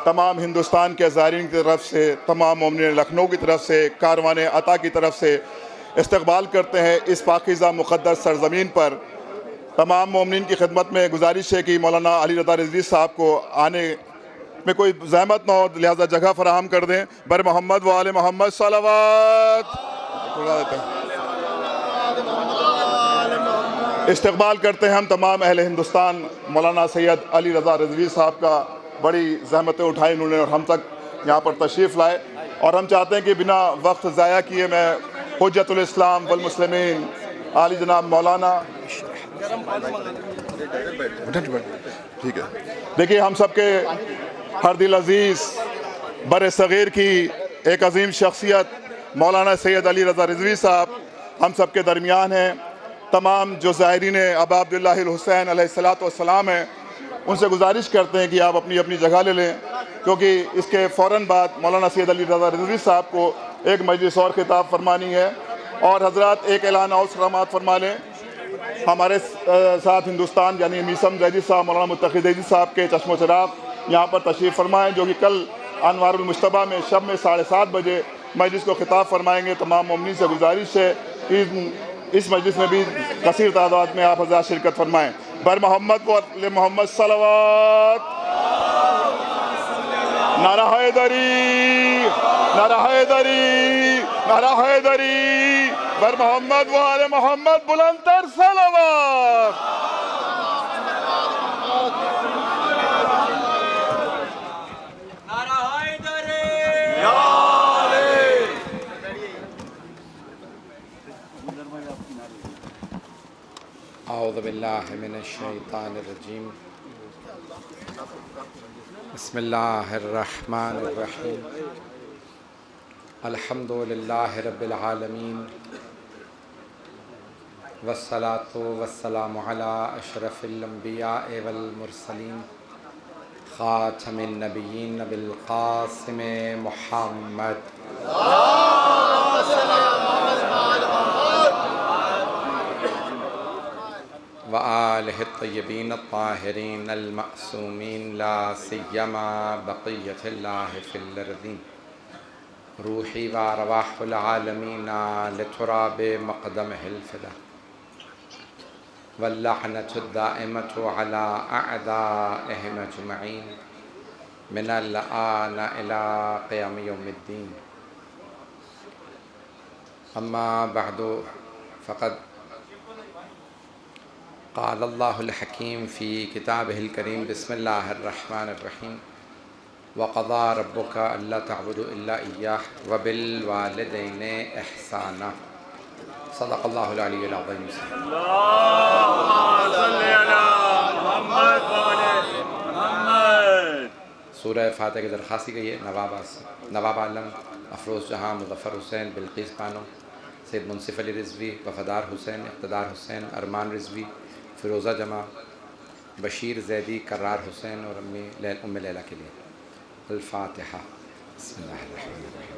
تمام ہندوستان کے زائرین کی طرف سے، تمام مومنین لکھنؤ کی طرف سے، کاروان عطا کی طرف سے استقبال کرتے ہیں اس پاکیزہ مقدس سرزمین پر۔ تمام مومنین کی خدمت میں گزارش ہے کہ مولانا علی رضا رضوی صاحب کو آنے میں کوئی زحمت نہ ہو، لہذا جگہ فراہم کر دیں۔ بر محمد و آل محمد صلوات۔ استقبال کرتے ہیں ہم تمام اہل ہندوستان مولانا سید علی رضا رضوی صاحب کا۔ بڑی زحمتیں اٹھائی انہوں نے اور ہم تک یہاں پر تشریف لائے، اور ہم چاہتے ہیں کہ بنا وقت ضائع کیے میں حجت الاسلام والمسلمین عالی جناب مولانا ٹھیک ہے دیکھیے ہم سب کے ہر دل عزیز بر صغیر کی ایک عظیم شخصیت مولانا سید علی رضا رضوی صاحب ہم سب کے درمیان ہیں۔ تمام جو زائرین ابا عبداللہ الحسین علیہ السلام ہیں ان سے گزارش کرتے ہیں کہ آپ اپنی اپنی جگہ لے لیں، کیونکہ اس کے فوراً بعد مولانا سید علی رضا رضوی صاحب کو ایک مجلس اور خطاب فرمانی ہے، اور حضرات ایک اعلان اور سلامات فرما لیں۔ ہمارے ساتھ ہندوستان یعنی میسم زیدی صاحب، مولانا متقی زیدی صاحب کے چشم و چراغ یہاں پر تشریف فرمائیں، جو کہ کل انوار المجتبیٰ میں شب میں 7:30 بجے مجلس کو خطاب فرمائیں گے۔ تمام مومنین سے گزارش ہے کہ اس مجلس میں بھی کثیر تعداد میں آپ حضرات شرکت فرمائیں۔ بر محمد و آل محمد صلوات۔ نعرہ حیدری، نعرہ حیدری، نعرہ حیدری۔ بر محمد و آل محمد بلند تر صلوات۔ اعوذ باللہ من الشیطان الرجیم، بسم اللہ الرحمن الرحیم، الحمد للہ رب العالمین، والصلاة والسلام علی اشرف الانبیاء والمرسلین، خاتم النبیین بالقاسم محمد وآلہ الطیبین الطاہرین المعصومین، لا سیما بقیت اللہ فی الارضین، روحی و ارواح العالمین لتراب مقدمہ الفدا، واللعنۃ الدائمۃ علی اعدائہم اجمعین من الآن الی قیام یوم الدین۔ اما بعد فقد قال اللہ الحکیم فی کتابہ الکریم، بسم اللہ الرحمن الرحیم، وقضى ربک الا تعبدوا الا ایاہ وبالوالدین احسانا، صدق اللہ العلی العظیم۔ سورہ فاتحہ کی درخواست کی گئی ہے نواب عالم افروز جہاں مظفر حسین بلقیس بانو، سید منصف علی رضوی، وفادار حسین، اقتدار حسین، ارمان رضوی، فیروزہ جمع، بشیر زیدی، کرار حسین اور ام لیلہ کے لیے۔ الفاتحہ۔ بسم اللہ الرحمن الرحیم،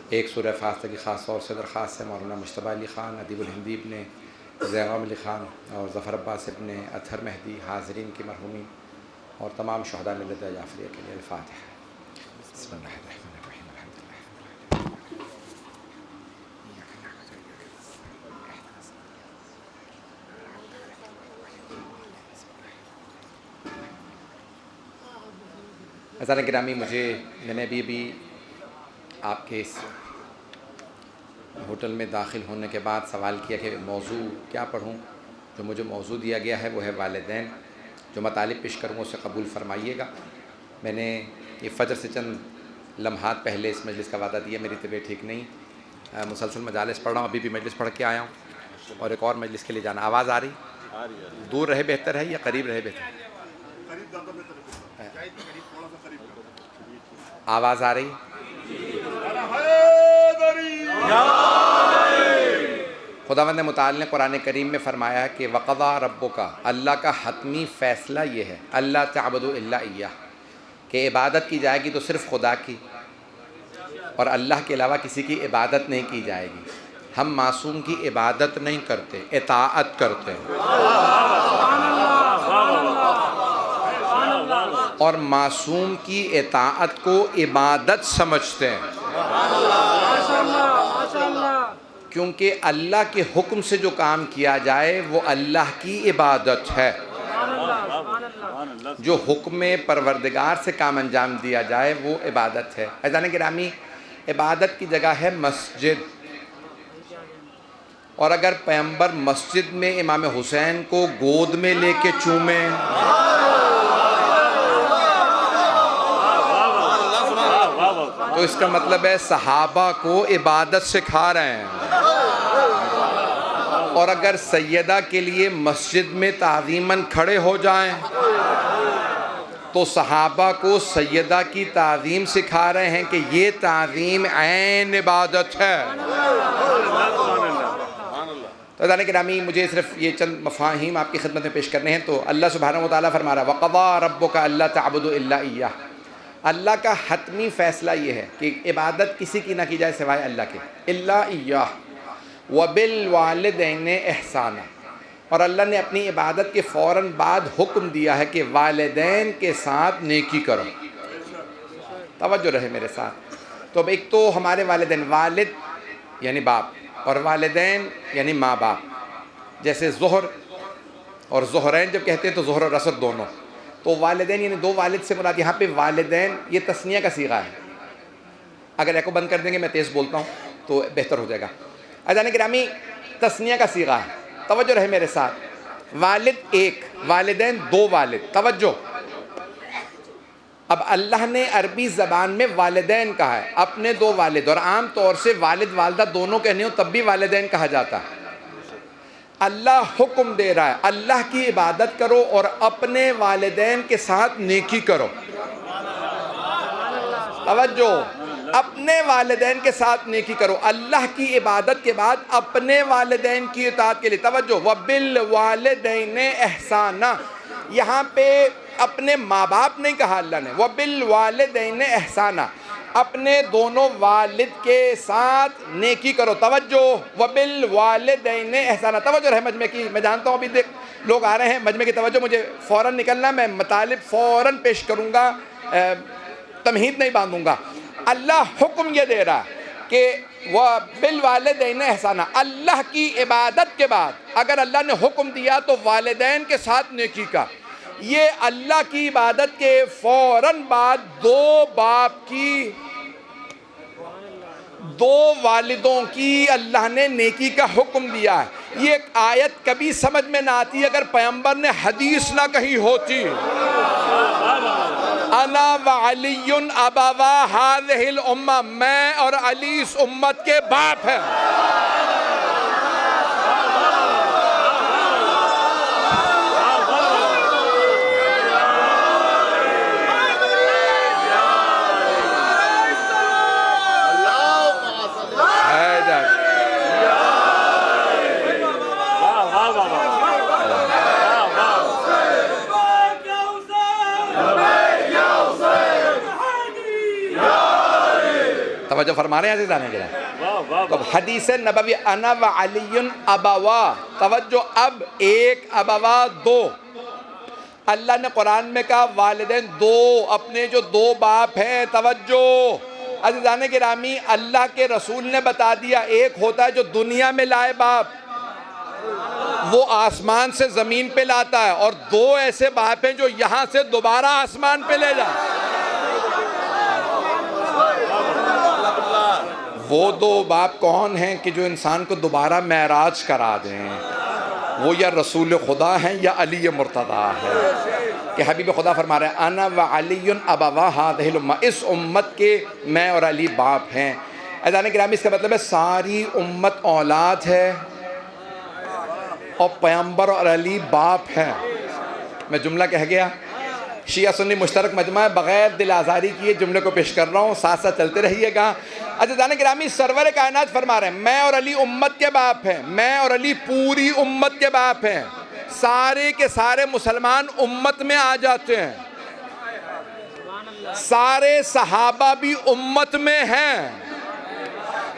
ایک سورہ فاتحہ کی خاص طور سے درخواست ہے مولانا مجتبیٰ علی خان، ادیب الہندی ابن زیغام علی خان اور ظفر عباس ابن اطہر مہدی، حاضرین کی مرحومین اور تمام شہداء ملت جعفریہ کے لیے۔ الفاتحہ۔ بسم اللہ الرحمن الرحیم، الحمد للہ۔ عزیزان گرامی، میں نے ابھی آپ کے اس ہوٹل میں داخل ہونے کے بعد سوال کیا کہ موضوع کیا پڑھوں۔ جو مجھے موضوع دیا گیا ہے وہ ہے والدین۔ جو مطالب پیش کروں اسے قبول فرمائیے گا۔ میں نے یہ فجر سے چند لمحات پہلے اس مجلس کا وعدہ دیا، میری طبیعت ٹھیک نہیں، مسلسل مجالس پڑھ رہا ہوں، ابھی بھی مجلس پڑھ کے آیا ہوں اور ایک اور مجلس کے لیے جانا۔ آواز آ رہی؟ دور رہے بہتر ہے یا قریب رہے بہتر ہے؟ آواز آ رہی؟ خداوند متعال نے قرآن کریم میں فرمایا ہے کہ وَقَضَىٰ رَبُّكَ، اللہ کا حتمی فیصلہ یہ ہے، اللہ تعبدوا الا ایاہ، کہ عبادت کی جائے گی تو صرف خدا کی، اور اللہ کے علاوہ کسی کی عبادت نہیں کی جائے گی۔ ہم معصوم کی عبادت نہیں کرتے، اطاعت کرتے ہیں، اور معصوم کی اطاعت کو عبادت سمجھتے ہیں، کیونکہ اللہ کے حکم سے جو کام کیا جائے وہ اللہ کی عبادت ہے۔ جو حکم پروردگار سے کام انجام دیا جائے وہ عبادت ہے۔ عزیزان گرامی، عبادت کی جگہ ہے مسجد، اور اگر پیغمبر مسجد میں امام حسین کو گود میں لے کے چومیں، تو اس کا مطلب ہے صحابہ کو عبادت سکھا رہے ہیں۔ اور اگر سیدہ کے لیے مسجد میں تعظیماً کھڑے ہو جائیں تو صحابہ کو سیدہ کی تعظیم سکھا رہے ہیں کہ یہ تعظیم عین عبادت ہے۔ تو عزیزان گرامی، مجھے صرف یہ چند مفاہیم آپ کی خدمت میں پیش کرنے ہیں۔ تو اللہ سبحانہ و تعالیٰ فرما رہا ہے وَقَضَىٰ رَبُّكَ أَلَّا تَعْبُدُوا إِلَّا إِيَّاهُ۔ اللہ کا حتمی فیصلہ یہ ہے کہ عبادت کسی کی نہ کی جائے سوائے اللہ کے، إِلَّا إِيَّاهُ وَبِالْوَالِدَيْنِ إِحْسَانًا۔ اور اللہ نے اپنی عبادت کے فوراً بعد حکم دیا ہے کہ والدین کے ساتھ نیکی کرو۔ توجہ رہے میرے ساتھ۔ تو اب ایک تو ہمارے والدین، والد یعنی باپ، اور والدین یعنی ماں باپ۔ جیسے ظہر اور ظہرین جب کہتے ہیں تو ظہر اور عصر دونوں، تو والدین یعنی دو والد سے مراد یہاں پہ والدین یہ تثنیہ کا صیغہ ہے۔ اگر ایکو بند کر دیں گے، میں تیز بولتا ہوں تو بہتر ہو جائے گا۔ عزیزان گرامی، تثنیہ کا صیغہ ہے، توجہ رہے میرے ساتھ۔ والد ایک، والدین دو والد۔ توجہ، اب اللہ نے عربی زبان میں والدین کہا ہے، اپنے دو والد، اور عام طور سے والد والدہ دونوں کہنے ہو تب بھی والدین کہا جاتا ہے۔ اللہ حکم دے رہا ہے اللہ کی عبادت کرو اور اپنے والدین کے ساتھ نیکی کرو۔ توجہ، اپنے والدین کے ساتھ نیکی کرو، اللہ کی عبادت کے بعد اپنے والدین کی اطاعت کے لیے۔ توجہ، وَبِالْوَالِدَيْنِ إِحْسَانًا، یہاں پہ اپنے ماں باپ نہیں کہا اللہ نے، وَبِالْوَالِدَيْنِ إِحْسَانًا، اپنے دونوں والد کے ساتھ نیکی کرو۔ توجہ، وَبِالْوَالِدَيْنِ إِحْسَانًا۔ توجہ رہے مجمع کی، میں جانتا ہوں ابھی دیکھ لوگ آ رہے ہیں مجمع کی، توجہ، مجھے فوراً نکلنا، میں مطالب فوراً پیش کروں گا، تمہید نہیں باندھوں گا۔ اللہ حکم یہ دے رہا ہے کہ وَبِالْوَالِدَيْنِ إِحْسَانًا، اللہ کی عبادت کے بعد اگر اللہ نے حکم دیا تو والدین کے ساتھ نیکی کا۔ یہ اللہ کی عبادت کے فوراً بعد دو باپ کی، دو والدوں کی اللہ نے نیکی کا حکم دیا ہے۔ یہ ایک آیت کبھی سمجھ میں نہ آتی اگر پیغمبر نے حدیث نہ کہی ہوتی۔ انا وعلی ابوا هذه الامہ، میں اور علی اس امت کے باپ ہیں۔ توجہ فرما رہے ہیں عزیزان گرامی۔ تو حدیث نبوی انا و علی ابوا، توجہ، اب ایک، ابوا دو۔ اللہ نے قرآن میں کہا والدین دو، اپنے جو دو باپ ہیں۔ توجہ عزیزان گرامی، اللہ کے رسول نے بتا دیا ایک ہوتا ہے جو دنیا میں لائے باپ، وہ آسمان سے زمین پہ لاتا ہے، اور دو ایسے باپ ہیں جو یہاں سے دوبارہ آسمان پہ لے جائے۔ وہ دو باپ کون ہیں کہ جو انسان کو دوبارہ معراج کرا دیں؟ وہ یا رسول خدا ہیں یا علی مرتضیٰ ہے، کہ حبیب خدا فرما رہے ہیں انا وعلی ابوا هذه الامہ، اس امت کے میں اور علی باپ ہیں۔ عزیزان گرامی، اس کا مطلب ہے ساری امت اولاد ہے اور پیغمبر اور علی باپ ہیں۔ میں جملہ کہہ گیا، شیعہ سنی مشترک مجمع ہے، بغیر دل آزاری کیے جملے کو پیش کر رہا ہوں، ساتھ ساتھ چلتے رہیے گا۔ عزیزان گرامی، سرور کائنات فرما رہے ہیں میں اور علی امت کے باپ ہیں، میں اور علی پوری امت کے باپ ہیں، سارے کے سارے مسلمان امت میں آ جاتے ہیں۔ سارے صحابہ بھی امت میں ہیں،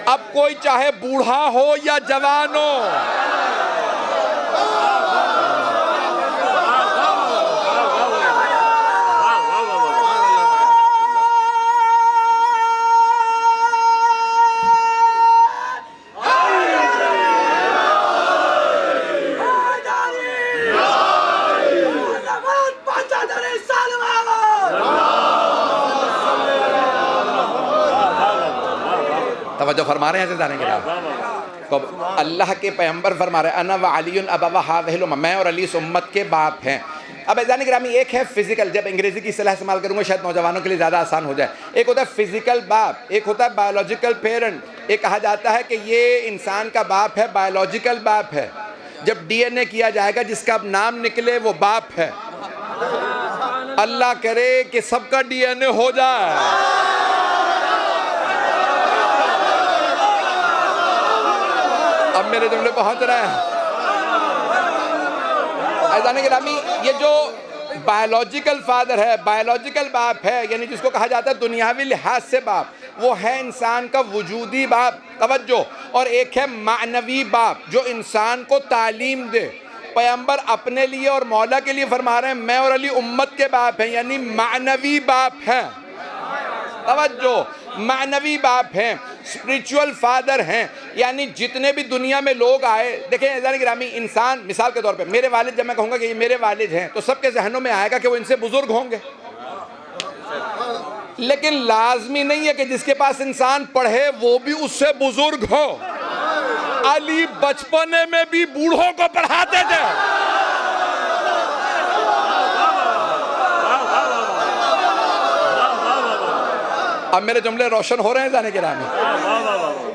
اب کوئی چاہے بوڑھا ہو یا جوان ہو، توجہ فرما رہے ہیں حضرت جانے کے بعد تو اللہ کے پیغمبر فرما رہے ہیں انا وعلی ابوا هذه الامه، میں اور علی اس امت کے باپ ہیں۔ اب عزیزان گرامی، ایک ہے فزیکل، جب انگریزی کی اصطلاح استعمال کروں گا شاید نوجوانوں کے لیے زیادہ آسان ہو جائے، ایک ہوتا ہے فزیکل باپ، ایک ہوتا ہے بایولوجیکل پیرنٹ۔ ایک کہا جاتا ہے کہ یہ انسان کا باپ ہے، بایولوجیکل باپ ہے، جب ڈی این اے کیا جائے گا جس کا اب نام نکلے وہ باپ ہے۔ اللہ کرے کہ سب کا ڈی این اے ہو جائے۔ اب میرے جملے پہنچ رہے ہیں عزیزان گرامی، یہ جو بایولوجیکل فادر ہے، بایولوجیکل باپ ہے، یعنی جس کو کہا جاتا ہے دنیاوی لحاظ سے باپ، وہ ہے انسان کا وجودی باپ، توجہ، اور ایک ہے معنوی باپ جو انسان کو تعلیم دے۔ پیغمبر اپنے لیے اور مولا کے لیے فرما رہے ہیں میں اور علی امت کے باپ ہیں، یعنی معنوی باپ ہیں، توجہ، معنوی باپ ہیں، اسپریچول فادر ہیں، یعنی جتنے بھی دنیا میں لوگ آئے، دیکھیں عزیزان گرامی، انسان مثال کے طور پہ میرے والد، جب میں کہوں گا کہ یہ میرے والد ہیں تو سب کے ذہنوں میں آئے گا کہ وہ ان سے بزرگ ہوں گے، لیکن لازمی نہیں ہے کہ جس کے پاس انسان پڑھے وہ بھی اس سے بزرگ ہو۔ علی بچپنے میں بھی بوڑھوں کو پڑھاتے تھے۔ اب میرے جملے روشن ہو رہے ہیں جانے کے رامی۔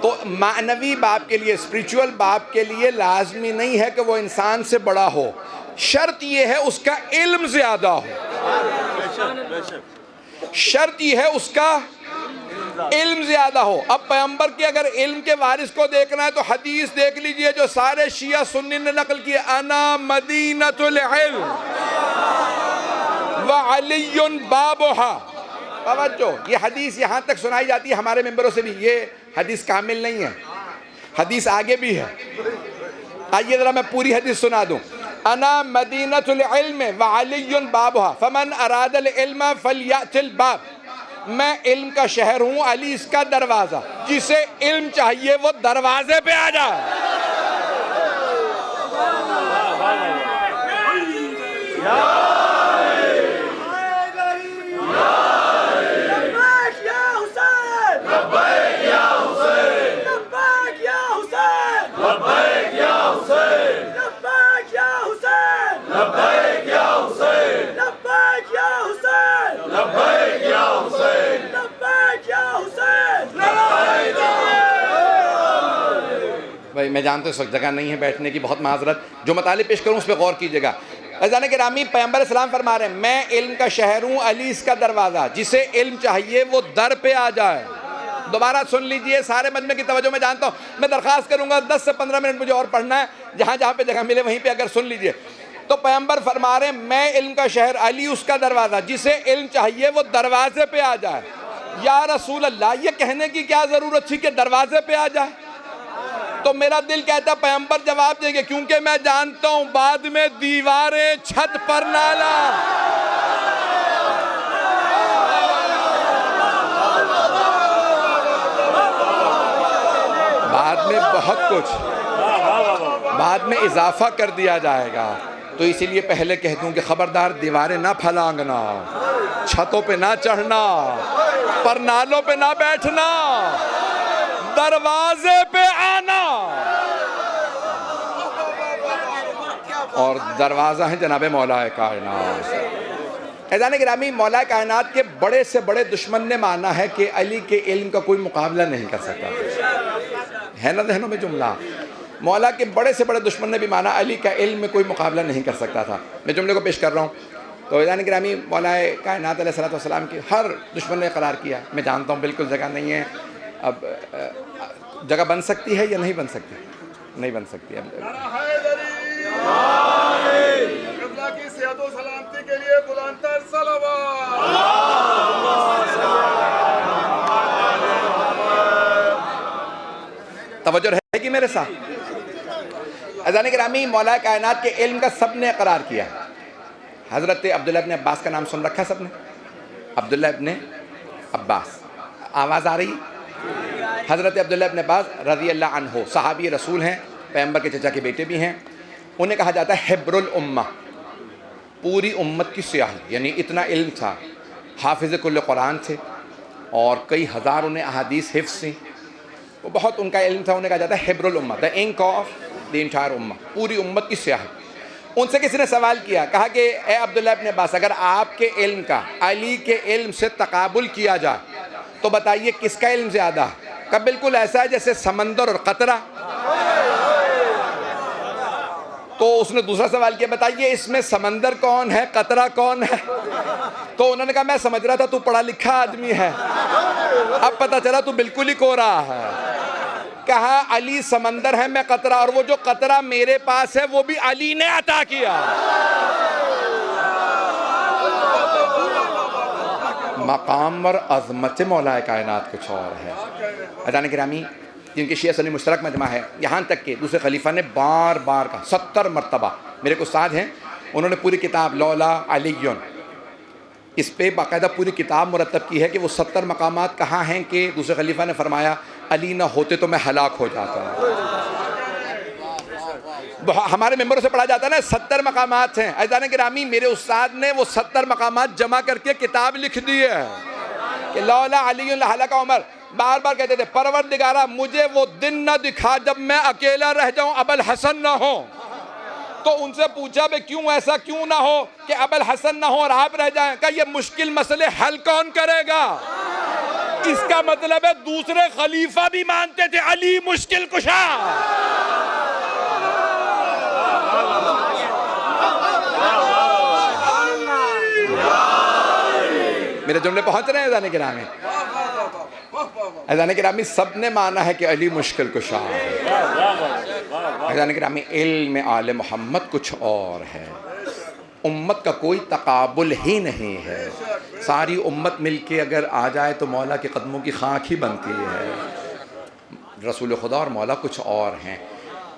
تو معنوی باپ کے لیے، اسپریچول باپ کے لیے لازمی نہیں ہے کہ وہ انسان سے بڑا ہو، شرط یہ ہے اس کا علم زیادہ ہو، شرط یہ ہے اس کا علم زیادہ ہو۔ اب پیغمبر کے اگر علم کے وارث کو دیکھنا ہے تو حدیث دیکھ لیجئے جو سارے شیعہ سنی نے نقل کی، انا مدینۃ العلم وعلی بابھا۔ توجہ، یہ حدیث یہاں تک سنائی جاتی ہے ہمارے ممبروں سے بھی، یہ حدیث کامل نہیں ہے، حدیث آگے بھی ہے۔ آئیے ذرا میں پوری حدیث سنا دوں۔ انا مدینۃ العلم وعلی بابھا فمن اراد العلم فلیأت الباب، میں علم کا شہر ہوں، علی اس کا دروازہ، جسے علم چاہیے وہ دروازے پہ آ جائے۔ بھائی میں جانتا ہوں اس وقت جگہ نہیں ہے بیٹھنے کی، بہت معذرت، جو مطالب پیش کروں اس پہ غور کیجئے گا۔ عزیزان گرامی، پیغمبر اسلام فرما رہے ہیں میں علم کا شہر ہوں، علی اس کا دروازہ، جسے علم چاہیے وہ در پہ آ جائے۔ دوبارہ سن لیجئے، سارے مجمع کی توجہ میں جانتا ہوں، میں درخواست کروں گا 10 سے 15 منٹ مجھے اور پڑھنا ہے، جہاں جہاں پہ جگہ ملے وہیں پہ اگر سن لیجئے۔ تو پیغمبر فرما رہے ہیں میں علم کا شہر، علی اس کا دروازہ، جسے علم چاہیے وہ دروازے پہ آ جائے۔ یا رسول اللہ، یہ کہنے کی کیا ضرورت تھی کہ دروازے پہ آ جائے؟ تو میرا دل کہتا ہے پیغمبر جواب دیں گے، کیونکہ میں جانتا ہوں بعد میں دیواریں چھت پر نالا، بعد میں بہت کچھ بعد میں اضافہ کر دیا جائے گا، تو اسی لیے پہلے کہہ دوں کہ خبردار دیواریں نہ پھلانگنا، چھتوں پہ نہ چڑھنا، پر نالوں پہ نہ بیٹھنا، دروازے پہ آنا۔ اور دروازہ ہے جناب مولا کائنات۔ عزیزان گرامی، مولا کائنات کے بڑے سے بڑے دشمن نے مانا ہے کہ علی کے علم کا کوئی مقابلہ نہیں کر سکتا، ہے نا ذہنوں میں جملہ؟ مولا کے بڑے سے بڑے دشمن نے بھی مانا علی کا علم میں کوئی مقابلہ نہیں کر سکتا تھا۔ میں جملے کو پیش کر رہا ہوں۔ تو عزیزان گرامی، مولا کائنات علیہ السلام کی ہر دشمن نے قرار کیا، میں جانتا ہوں بالکل جگہ نہیں ہے، اب جگہ بن سکتی ہے یا نہیں بن سکتی؟ نہیں بن سکتی۔ قبلہ کی صحت و سلامتی کے لیے بلند تر صلوات۔ توجہ رہے گی میرے ساتھ؟ عزیزان گرامی، مولا کائنات کے علم کا سب نے اقرار کیا. حضرت عبداللہ ابن عباس کا نام سن رکھا سب نے؟ عبداللہ ابن عباس، آواز آ رہی؟ حضرت عبداللہ ابن عباس رضی اللہ عنہ صحابی رسول ہیں، پیغمبر کے چچا کے بیٹے بھی ہیں. انہیں کہا جاتا ہے حبر الامہ، پوری امت کی سیاہی. یعنی اتنا علم تھا، حافظ کل قرآن تھے اور کئی ہزار انہیں احادیث حفظ تھیں. وہ بہت ان کا علم تھا. انہیں کہا جاتا ہے حبر الامہ، دا انک آف دی انٹائر امہ، پوری امت کی سیاہی. ان سے کسی نے سوال کیا، کہا کہ اے عبداللہ ابن عباس، اگر آپ کے علم کا علی کے علم سے تقابل کیا جائے تو بتائیے کس کا علم زیادہ ہے؟ کہ بالکل ایسا ہے جیسے سمندر اور قطرہ. تو اس نے دوسرا سوال کیا، بتائیے اس میں سمندر کون ہے، قطرہ کون ہے؟ تو انہوں نے کہا میں سمجھ رہا تھا تو پڑھا لکھا آدمی ہے، اب پتہ چلا تو بالکل ہی کوڑا ہے. کہا علی سمندر ہے، میں قطرہ، اور وہ جو قطرہ میرے پاس ہے وہ بھی علی نے عطا کیا. مقام اور عظمت مولا کائنات کچھ اور ہے. عزیزان گرامی، جن کی شیعہ سنی مشترک مجمع ہے، یہاں تک کہ دوسرے خلیفہ نے بار بار کہا، 70 مرتبہ. میرے کو استاد ہیں، انہوں نے پوری کتاب لولا علیون، اس پہ باقاعدہ پوری کتاب مرتب کی ہے کہ وہ 70 مقامات کہاں ہیں کہ دوسرے خلیفہ نے فرمایا علی نہ ہوتے تو میں ہلاک ہو جاتا. ہمارے ممبروں سے پڑھا جاتا ہے نا 70 مقامات ہیں. عزیزان گرامی، میرے استاد نے وہ 70 مقامات جمع کر کے کتاب لکھ دی ہے کہ لولا علی لہلک عمر. بار بار کہتے تھے پروردگارا مجھے وہ دن نہ دکھا جب میں اکیلا رہ جاؤں، ابوالحسن نہ ہو. تو ان سے پوچھا بے کیوں ایسا کیوں نہ ہو کہ ابوالحسن نہ ہو اور آپ رہ جائیں؟ کہ یہ مشکل مسئلے حل کون کرے گا؟ اس کا مطلب ہے دوسرے خلیفہ بھی مانتے تھے علی مشکل کشا. میرے جملے پہنچ رہے ہیں عزیزان گرامی؟ عزیزان گرامی، سب نے مانا ہے کہ علی مشکل کشا ہے. عزیزان گرامی، علم آل محمد کچھ اور ہے. امت کا کوئی تقابل ہی نہیں ہے. ساری امت مل کے اگر آ جائے تو مولا کے قدموں کی خاک ہی بنتی ہے. رسول خدا اور مولا کچھ اور ہیں.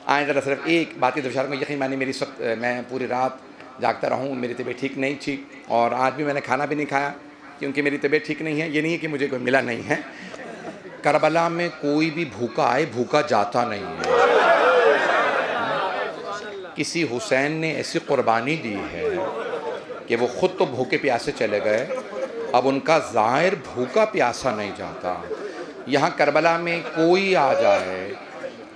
آئیں ذرا صرف ایک بات کی اشارہ کو یقین مانی. میری وقت میں پوری رات جاگتا رہا ہوں، میری طبیعت ٹھیک نہیں تھی اور آج بھی میں نے کھانا بھی نہیں کھایا کیونکہ میری طبیعت ٹھیک نہیں ہے. یہ نہیں ہے کہ مجھے کوئی ملا نہیں ہے. کربلا میں کوئی بھی بھوکا آئے بھوکا جاتا نہیں ہے. کسی حسین نے ایسی قربانی دی ہے کہ وہ خود تو بھوکے پیاسے چلے گئے، اب ان کا ظاہر بھوکا پیاسا نہیں جاتا. یہاں کربلا میں کوئی آ جائے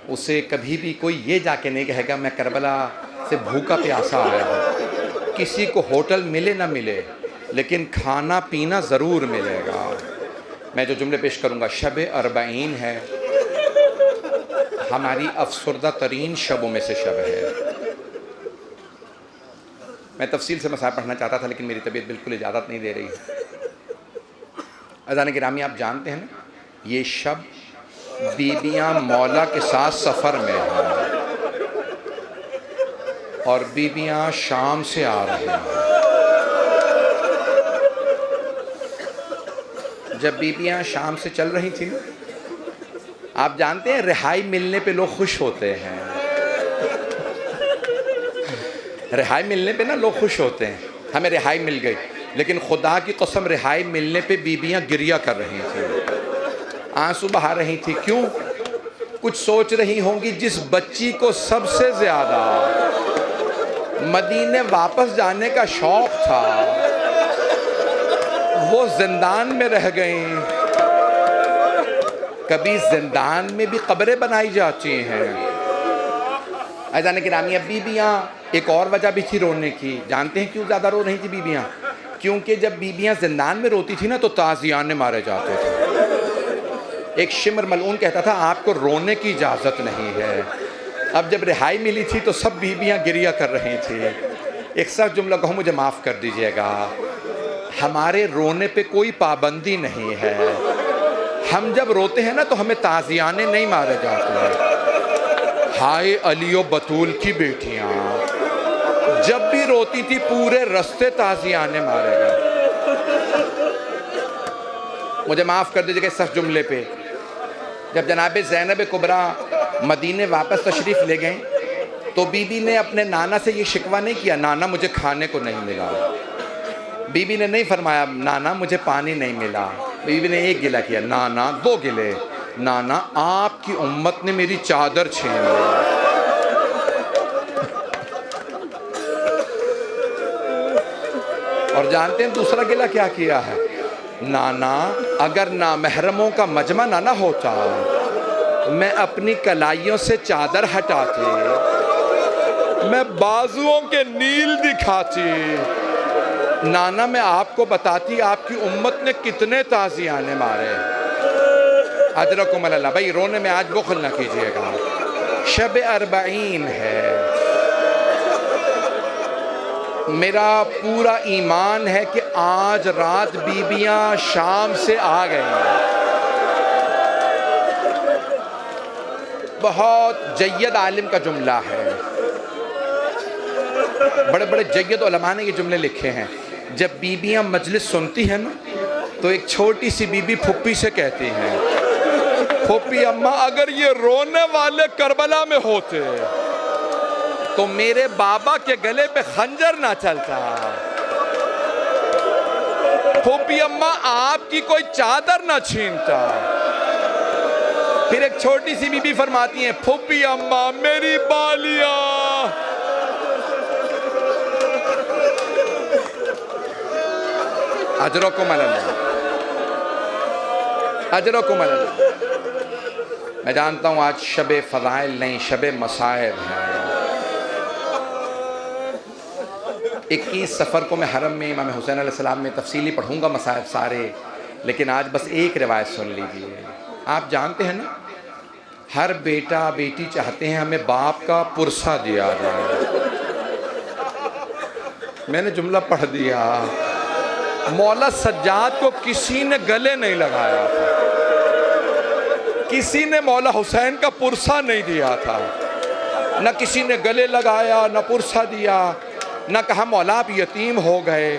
اسے کبھی بھی کوئی یہ جا کے نہیں کہے گا میں کربلا سے بھوکا پیاسا آیا ہوں. کسی کو ہوٹل ملے نہ ملے لیکن کھانا پینا ضرور ملے گا. میں جو جملے پیش کروں گا، شب اربعین ہے، ہماری افسردہ ترین شبوں میں سے شب ہے. میں تفصیل سے مسائل پڑھنا چاہتا تھا لیکن میری طبیعت بالکل اجازت نہیں دے رہی. عزیزان گرامی، آپ جانتے ہیں نا یہ شب بیبیاں مولا کے ساتھ سفر میں ہیں اور بیبیاں شام سے آ رہی ہیں. جب بیبیاں شام سے چل رہی تھیں، آپ جانتے ہیں رہائی ملنے پہ لوگ خوش ہوتے ہیں. رہائی ملنے پہ نا لوگ خوش ہوتے ہیں، ہمیں رہائی مل گئی. لیکن خدا کی قسم رہائی ملنے پہ بیبیاں گریہ کر رہی تھیں، آنسو بہا رہی تھی. کیوں؟ کچھ سوچ رہی ہوں گی جس بچی کو سب سے زیادہ مدینے واپس جانے کا شوق تھا وہ زندان میں رہ گئیں. کبھی زندان میں بھی قبریں بنائی جاتی ہیں. عزیزان گرامی، اب بیبیاں ایک اور وجہ بھی تھی رونے کی. جانتے ہیں کیوں زیادہ رو رہی تھی بیبیاں؟ کیونکہ جب بیبیاں زندان میں روتی تھی نا تو تازیانے مارے جاتے تھے. ایک شمر ملعون کہتا تھا آپ کو رونے کی اجازت نہیں ہے. اب جب رہائی ملی تھی تو سب بیبیاں گریہ کر رہی تھی. ایک سخت جملہ کہوں، مجھے معاف کر دیجئے گا، ہمارے رونے پہ کوئی پابندی نہیں ہے. ہم جب روتے ہیں نا تو ہمیں تازیانے نہیں مارے جاتے ہیں. ہائے علی و بطول کی بیٹیاں جب بھی روتی تھی پورے رستے تازیانے مارے گئے. مجھے معاف کر دیجئے کہ سخت جملے پہ جب جناب زینب کبریٰ مدینے واپس تشریف لے گئے تو بی بی نے اپنے نانا سے یہ شکوہ نہیں کیا نانا مجھے کھانے کو نہیں ملا، بی بی نے نہیں فرمایا نانا مجھے پانی نہیں ملا، بی بی نے ایک گلہ کیا، نانا دو گلے، نانا آپ کی امت نے میری چادر چھین لی۔ اور جانتے ہیں دوسرا گلہ کیا کیا ہے؟ نانا اگر نامحرموں کا مجمع نہ ہوتا میں اپنی کلائیوں سے چادر ہٹاتی، میں بازوؤں کے نیل دکھاتی، نانا میں آپ کو بتاتی آپ کی امت نے کتنے تازیانے مارے۔ اجرکم اللہ، بھائی رونے میں آج بخل نہ کیجئے گا، شب اربعین ہے، میرا پورا ایمان ہے کہ آج رات بیبیاں شام سے آ گئی ہیں۔ بہت جید عالم کا جملہ ہے، بڑے بڑے جید علماء نے یہ جملے لکھے ہیں، جب بیبیاں مجلس سنتی ہیں نا تو ایک چھوٹی سی بیوی پھپھی سے کہتی ہیں پھپھی اماں اگر یہ رونے والے کربلا میں ہوتے تو میرے بابا کے گلے پہ خنجر نہ چلتا، پھپھی اماں آپ کی کوئی چادر نہ چھینتا۔ پھر ایک چھوٹی سی بی بی فرماتی ہیں پھپھی اماں میری بالیاں، اجرکم اللہ، اجرکم اللہ۔ میں جانتا ہوں آج شب فضائل نہیں شب مصائب ہے۔ 21 سفر کو میں حرم میں امام حسین علیہ السلام میں تفصیلی پڑھوں گا مصائب سارے، لیکن آج بس ایک روایت سن لیجئے۔ آپ جانتے ہیں نا ہر بیٹا بیٹی چاہتے ہیں ہمیں باپ کا پرسہ دیا جائے۔ میں نے جملہ پڑھ دیا، مولا سجاد کو کسی نے گلے نہیں لگایا تھا، کسی نے مولا حسین کا پرسہ نہیں دیا تھا، نہ کسی نے گلے لگایا نہ پرسہ دیا، نہ کہا مولا آپ یتیم ہو گئے،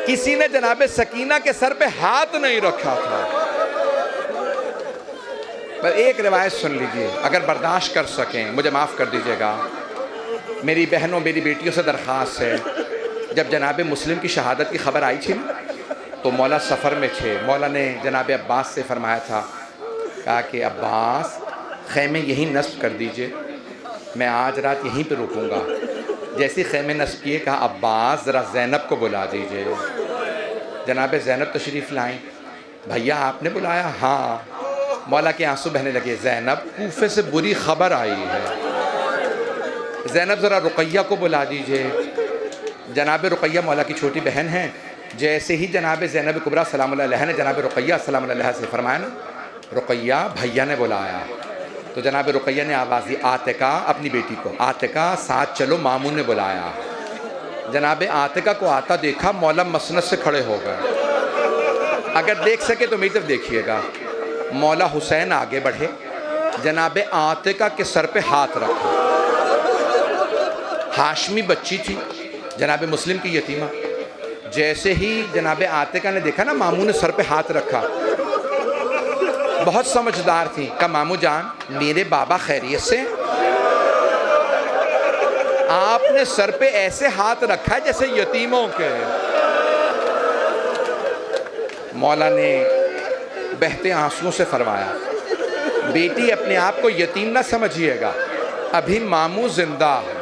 کسی نے جناب سکینہ کے سر پہ ہاتھ نہیں رکھا تھا۔ بس ایک روایت سن لیجئے اگر برداشت کر سکیں، مجھے معاف کر دیجئے گا، میری بہنوں میری بیٹیوں سے درخواست ہے، جب جناب مسلم کی شہادت کی خبر آئی تھی تو مولا سفر میں تھے، مولا نے جناب عباس سے فرمایا تھا، کہا کہ عباس خیمے یہیں نصب کر دیجئے، میں آج رات یہیں پہ رکوں گا۔ جیسی خیمے نصب کیے کہا عباس ذرا زینب کو بلا دیجئے، جناب زینب تشریف لائیں، بھیا آپ نے بلایا؟ ہاں۔ مولا کے آنسو بہنے لگے، زینب کوفے سے بری خبر آئی ہے، زینب ذرا رقیہ کو بلا دیجئے، جناب رقیہ مولا کی چھوٹی بہن ہیں، جیسے ہی جناب زینب کبریٰ سلام اللہ علیہ نے جناب رقیہ سلام اللہ علیہ سے فرمایا نا رقیہ بھیا نے بلایا، تو جناب رقیہ نے آواز دی عاتقہ اپنی بیٹی کو، عاتقہ ساتھ چلو ماموں نے بلایا۔ جناب عاتقہ کو آتا دیکھا مولا مسند سے کھڑے ہو گئے، اگر دیکھ سکے تو میری طرف دیکھیے گا، مولا حسین آگے بڑھے، جناب عاتقہ کے سر پہ ہاتھ رکھا، ہاشمی بچی تھی جناب مسلم کی یتیمہ، جیسے ہی جناب عاتقہ نے دیکھا نا ماموں نے سر پہ ہاتھ رکھا، بہت سمجھدار تھی، کہا ماموں جان میرے بابا خیریت سے؟ آپ نے سر پہ ایسے ہاتھ رکھا ہے جیسے یتیموں کے۔ مولا نے بہتے آنسوں سے فرمایا بیٹی اپنے آپ کو یتیم نہ سمجھیے گا، ابھی ماموں زندہ ہے،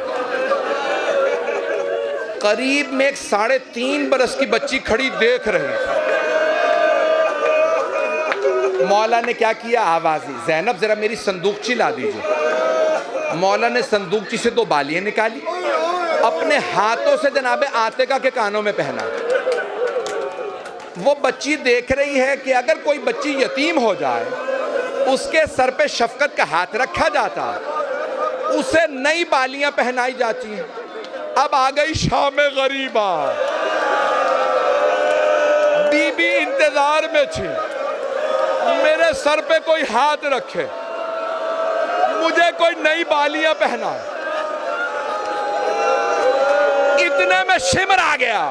قریب میں ایک 3.5 برس کی بچی کھڑی دیکھ رہی تھی۔ مولا نے کیا کیا؟ آواز دی زینب ذرا میری صندوقچی لا دیجئے، مولا نے صندوقچی سے 2 بالیاں نکالی، اپنے ہاتھوں سے جناب عاتقہ کے کانوں میں پہنا، وہ بچی دیکھ رہی ہے کہ اگر کوئی بچی یتیم ہو جائے اس کے سر پہ شفقت کا ہاتھ رکھا جاتا، اسے نئی بالیاں پہنائی جاتی ہیں۔ اب آ گئی شام غریبہ، بی بی انتظار میں تھی میرے سر پہ کوئی ہاتھ رکھے، مجھے کوئی نئی بالیاں پہنائے، اتنے میں شمر آ گیا،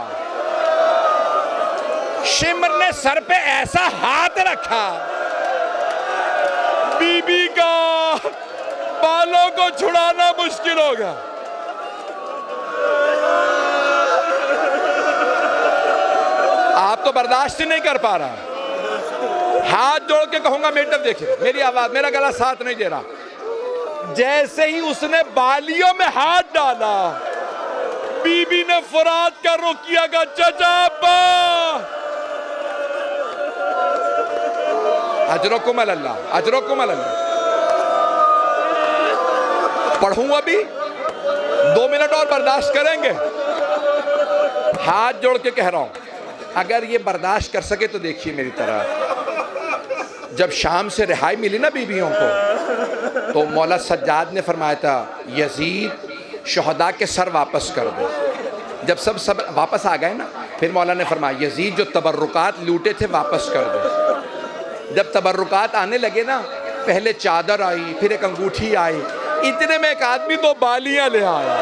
شمر نے سر پہ ایسا ہاتھ رکھا، بی بی کا والوں کو چھڑانا مشکل ہوگا. آپ تو برداشت نہیں کر پا رہا. ہاتھ جوڑ کے کہوں گا میری طرف دیکھیں, میری آواز, میرا گلا ساتھ نہیں دے رہا. جیسے ہی اس نے بالیوں میں ہاتھ ڈالا, بی بی نے فرات کا رخ کیا گا, چچا ابا اجرکم اللہ, اجرکم اللہ. پڑھوں ابھی 2 منٹ اور برداشت کریں گے. ہاتھ جوڑ کے کہہ رہا ہوں, اگر یہ برداشت کر سکے تو دیکھیے میری طرح. جب شام سے رہائی ملی نا بیویوں کو, تو مولا سجاد نے فرمایا تھا یزید شہداء کے سر واپس کر دو. جب سب واپس آ گئے نا, پھر مولا نے فرمایا یزید جو تبرکات لوٹے تھے واپس کر دو. جب تبرکات آنے لگے نا, پہلے چادر آئی, پھر ایک انگوٹھی آئی, اتنے میں ایک آدمی 2 بالیاں لے آیا.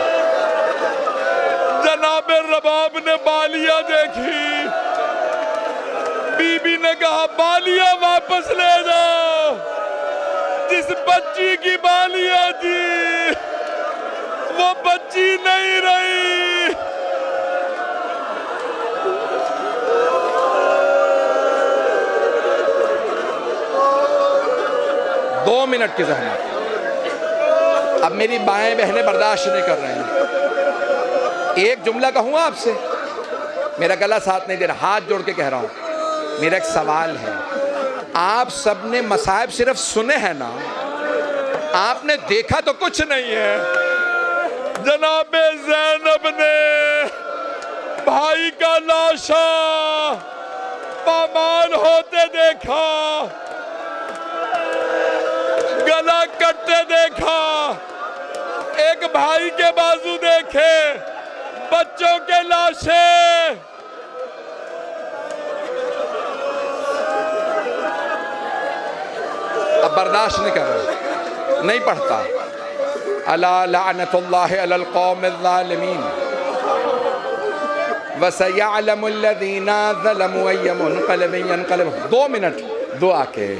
جناب رباب نے بالیاں دیکھی, بی بی نے کہا بالیاں واپس لے جاؤ. جس بچی کی بالیاں تھی وہ بچی نہیں رہی. دو منٹ کی زحمت. اب میری بائیں بہنیں برداشت نہیں کر رہے ہیں. ایک جملہ کہوں آپ سے, میرا گلا ساتھ نہیں دے رہا, ہاتھ جوڑ کے کہہ رہا ہوں. میرا ایک سوال ہے, آپ سب نے مصائب صرف سنے ہیں نا, آپ نے دیکھا تو کچھ نہیں ہے. جناب زینب نے بھائی کا لاشا پامال ہوتے دیکھا, گلا کٹتے دیکھا, ایک بھائی کے بازو دیکھے, بچوں کے لاشیں. اب برداشت نہیں کر رہا, نہیں پڑھتا. الا لعنت اللہ علی القوم الظالمین وسیعلم الذین ظلموا ای منقلب ینقلب. 2 منٹ دعا کے.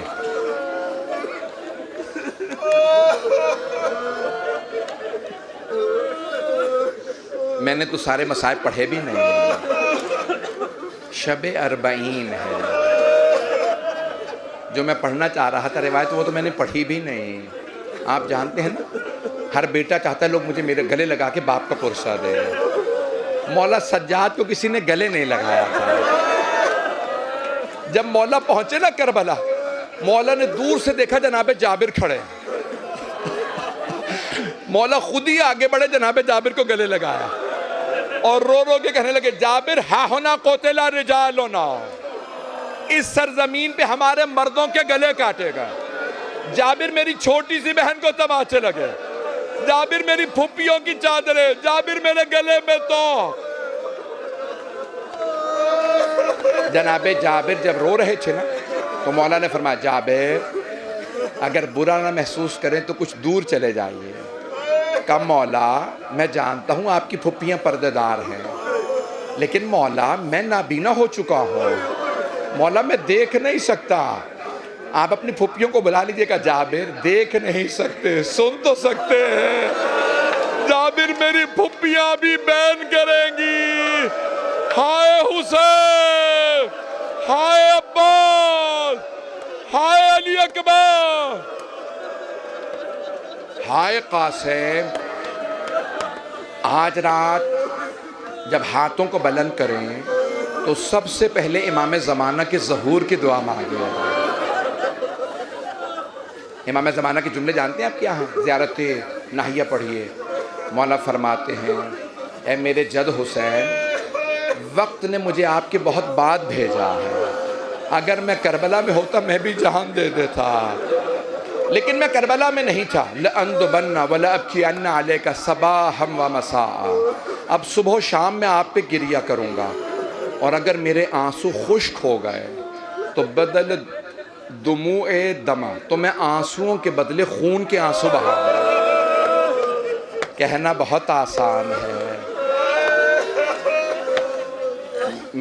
میں نے تو سارے مصائب پڑھے بھی نہیں. شب 40 ہے جو میں پڑھنا چاہ رہا تھا روایت, وہ تو میں نے پڑھی بھی نہیں. آپ جانتے ہیں نا, ہر بیٹا چاہتا ہے لوگ مجھے میرے گلے لگا کے باپ کا پرسہ دے. مولا سجاد کو کسی نے گلے نہیں لگایا تھا. جب مولا پہنچے نا کربلا, مولا نے دور سے دیکھا جناب جابر کھڑے. مولا خود ہی آگے بڑھے, جناب جابر کو گلے لگایا اور رو رو کے کہنے لگے, جابر ہا ہونا قتل رجالنا, اس سرزمین پہ ہمارے مردوں کے گلے کاٹے گا. جابر میری چھوٹی سی بہن کو تماچے لگے, جابر میری پھپھیوں کی چادریں, جابر میرے گلے میں تو. جناب جابر جب رو رہے تھے نا, تو مولا نے فرمایا جابر اگر برا نہ محسوس کریں تو کچھ دور چلے جائیے. کہا مولا میں جانتا ہوں آپ کی پھپھیاں پردے دار ہیں, لیکن مولا میں نابینا ہو چکا ہوں, مولا میں دیکھ نہیں سکتا. آپ اپنی پھپھیوں کو بلا لیجئے. کہ جابر دیکھ نہیں سکتے, سن تو سکتے ہیں. جابر میری پھپھیاں بھی بین کریں گی. ہائے حسین, ہائے عباس, ہائے علی اکبر, ہائے قاسم. آج رات جب ہاتھوں کو بلند کریں تو سب سے پہلے امام زمانہ کے ظہور کی دعا مانگے. امام زمانہ کے جملے جانتے ہیں آپ کیا ہیں؟ زیارت ناہیہ پڑھیے. مولا فرماتے ہیں اے میرے جد حسین, وقت نے مجھے آپ کے بہت بعد بھیجا ہے. اگر میں کربلا میں ہوتا میں بھی جان دے دیتا, لیکن میں کربلا میں نہیں تھا. لَأَنْدُبَنَّ وَلَأَبْكِيَنَّ عَلَيْكَ صَبَاحًا وَمَسَاءً. اب صبح و شام میں آپ پہ گریہ کروں گا, اور اگر میرے آنسو خشک ہو گئے تو بدل دموع دمع, تو میں آنسوؤں کے بدلے خون کے آنسو بہاؤں گا. کہنا بہت آسان ہے.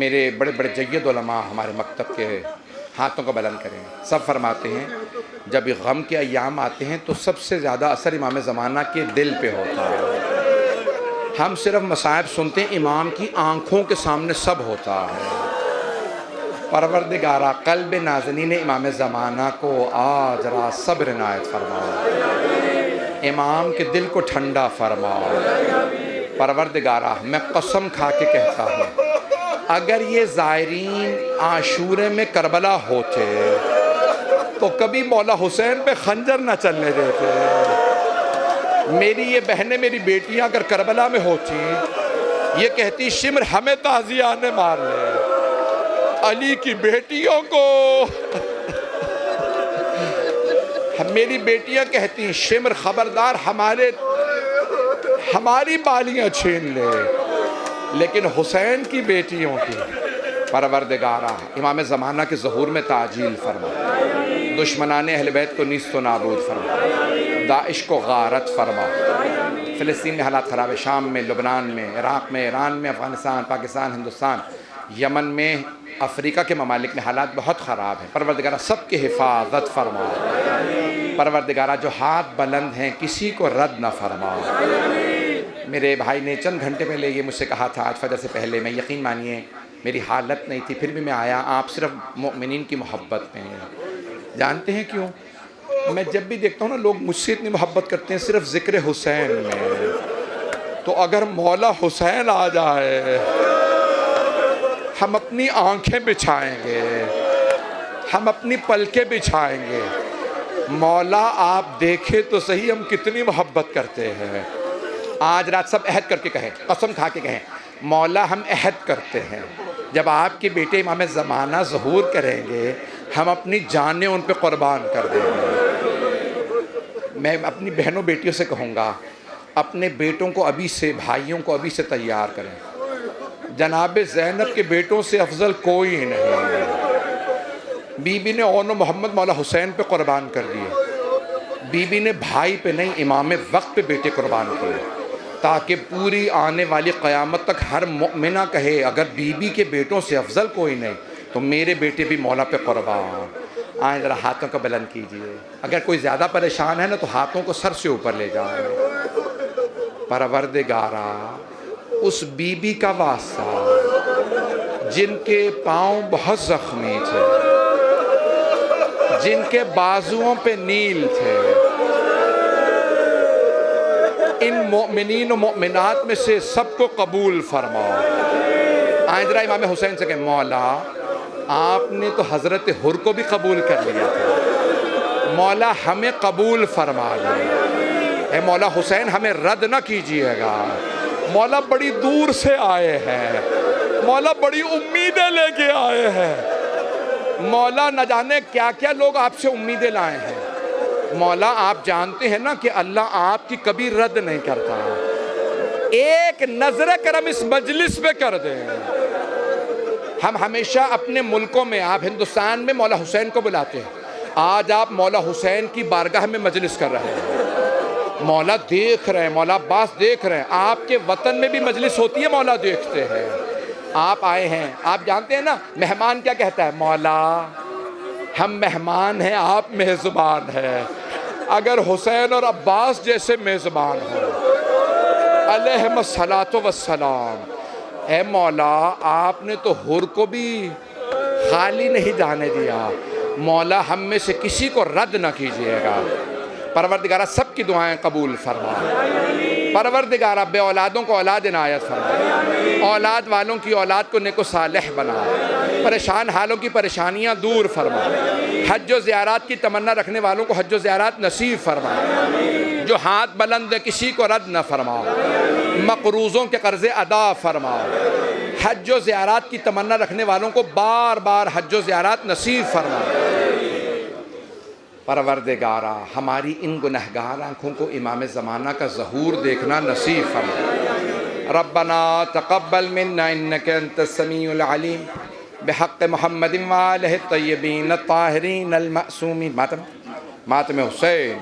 میرے بڑے بڑے جید علماء ہمارے مکتب کے ہاتھوں کو بلند کریں. سب فرماتے ہیں جب یہ غم کے ایام آتے ہیں تو سب سے زیادہ اثر امام زمانہ کے دل پہ ہوتا ہے. ہم صرف مصائب سنتے ہیں، امام کی آنکھوں کے سامنے سب ہوتا ہے. پروردگارہ قلب نازنین امام زمانہ کو آج را صبر عنایت فرما، امام کے دل کو ٹھنڈا فرما. پروردگارہ میں قسم کھا کے کہتا ہوں اگر یہ زائرین عاشورے میں کربلا ہوتے تو کبھی مولا حسین پہ خنجر نہ چلنے دیتے. میری یہ بہنیں، میری بیٹیاں اگر کربلا میں ہوتی یہ کہتی شمر ہمیں تازیہ نے مار لے، علی کی بیٹیوں کو. میری بیٹیاں کہتی شمر خبردار ہماری بالیاں چھین لے، لیکن حسین کی بیٹیوں کی. پروردگارہ امام زمانہ کے ظہور میں تعجیل فرما، دشمنان اہل بیت کو نیست و نابود فرما، داعش کو غارت فرما. فلسطین میں حالات خراب ہے، شام میں، لبنان میں، عراق میں، ایران میں، افغانستان، پاکستان، ہندوستان، یمن میں، افریقہ کے ممالک میں حالات بہت خراب ہیں. پروردگارہ سب کی حفاظت فرما. پروردگارہ جو ہاتھ بلند ہیں کسی کو رد نہ فرما. میرے بھائی نے چند گھنٹے پہلے یہ مجھ سے کہا تھا، آج فجر سے پہلے، میں یقین مانیے میری حالت نہیں تھی پھر بھی میں آیا. آپ صرف مومنین کی محبت میں ہیں. جانتے ہیں کیوں؟ میں جب بھی دیکھتا ہوں نا لوگ مجھ سے اتنی محبت کرتے ہیں صرف ذکر حسین میں، تو اگر مولا حسین آ جائے ہم اپنی آنکھیں بچھائیں گے، ہم اپنی پلکیں بچھائیں گے. مولا آپ دیکھیں تو صحیح ہم کتنی محبت کرتے ہیں. آج رات سب عہد کر کے کہیں، قسم کھا کے کہیں مولا ہم عہد کرتے ہیں جب آپ کے بیٹے امام زمانہ ظہور کریں گے ہم اپنی جانیں ان پہ قربان کر دیں گے. میں اپنی بہنوں بیٹیوں سے کہوں گا اپنے بیٹوں کو ابھی سے، بھائیوں کو ابھی سے تیار کریں. جناب زینب کے بیٹوں سے افضل کوئی نہیں. بی بی نے اون و محمد مولا حسین پہ قربان کر دیے، بی بی نے بھائی پہ نہیں امام وقت پہ بیٹے قربان کیے، تاکہ پوری آنے والی قیامت تک ہر مؤمنہ کہے اگر بی بی کے بیٹوں سے افضل کوئی نہیں تو میرے بیٹے بھی مولا پہ قربان. آئیں ذرا ہاتھوں کو بلند کیجئے. اگر کوئی زیادہ پریشان ہے نا تو ہاتھوں کو سر سے اوپر لے جائیں. پروردگارہ اس بی بی کا واسطہ جن کے پاؤں بہت زخمی تھے، جن کے بازوؤں پہ نیل تھے، ان مؤمنین و مؤمنات میں سے سب کو قبول فرماؤ. آئیں ذرا امام حسین سے کہ مولا آپ نے تو حضرت حر کو بھی قبول کر لیا تھا، مولا ہمیں قبول فرما لیں. اے مولا حسین ہمیں رد نہ کیجیے گا. مولا بڑی دور سے آئے ہیں، مولا بڑی امیدیں لے کے آئے ہیں. مولا نہ جانے کیا کیا لوگ آپ سے امیدیں لائے ہیں. مولا آپ جانتے ہیں نا کہ اللہ آپ کی کبھی رد نہیں کرتا. ایک نظر کرم اس مجلس پہ کر دیں. ہم ہمیشہ اپنے ملکوں میں، آپ ہندوستان میں مولا حسین کو بلاتے ہیں، آج آپ مولا حسین کی بارگاہ میں مجلس کر رہے ہیں. مولا دیکھ رہے ہیں، مولا عباس دیکھ رہے ہیں. آپ کے وطن میں بھی مجلس ہوتی ہے، مولا دیکھتے ہیں. آپ آئے ہیں، آپ جانتے ہیں نا مہمان کیا کہتا ہے؟ مولا ہم مہمان ہیں، آپ میزبان ہیں. اگر حسین اور عباس جیسے میزبان ہوں علیہم الصلاۃ والسلام. اے مولا آپ نے تو حر کو بھی خالی نہیں جانے دیا. مولا ہم میں سے کسی کو رد نہ کیجیے گا. پروردگارہ سب کی دعائیں قبول فرما. پروردگارہ بے اولادوں کو اولاد عنایت فرما، اولاد والوں کی اولاد کو نیک و صالح بنا، پریشان حالوں کی پریشانیاں دور فرما. حج و زیارات کی تمنا رکھنے والوں کو حج و زیارات نصیب فرما. جو ہاتھ بلند ہے کسی کو رد نہ فرما. مقروضوں کے قرضے ادا فرما. حج و زیارات کی تمنا رکھنے والوں کو بار بار حج و زیارات نصیب فرما. پروردگارہ ہماری ان گنہگار آنکھوں کو امام زمانہ کا ظہور دیکھنا نصیب فرما. ربنا تقبل منا انک انت السمیع العلیم بحق محمد وآلہ الطیبین الطاہرین المعصومین. ماتم حسین.